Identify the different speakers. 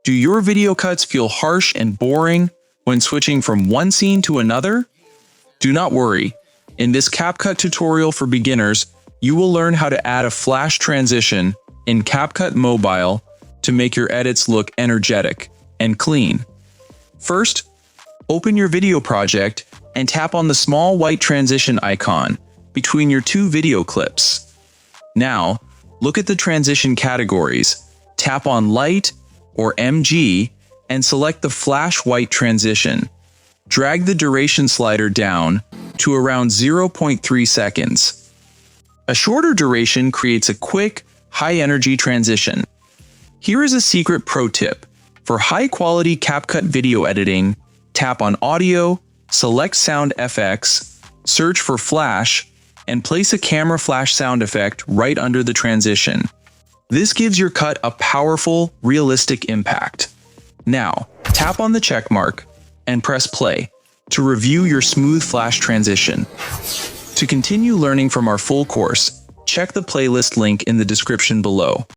Speaker 1: Do your video cuts feel harsh and boring when switching from one scene to another? Do not worry. In this CapCut tutorial for beginners, you will learn how to add a flash transition in CapCut Mobile to make your edits look energetic and clean. First, open your video project and tap on the small white transition icon between your two video clips. Now, look at the transition categories. Tap on Light or MG and select the Flash White transition. Drag the duration slider down to around 0.3 seconds. A shorter duration creates a quick, high-energy transition. Here is a secret pro tip. For high-quality CapCut video editing, tap on Audio, select Sound FX, search for Flash, and place a camera flash sound effect right under the transition. This gives your cut a powerful, realistic impact. Now, tap on the check mark and press play to review your smooth flash transition. To continue learning from our full course, check the playlist link in the description below.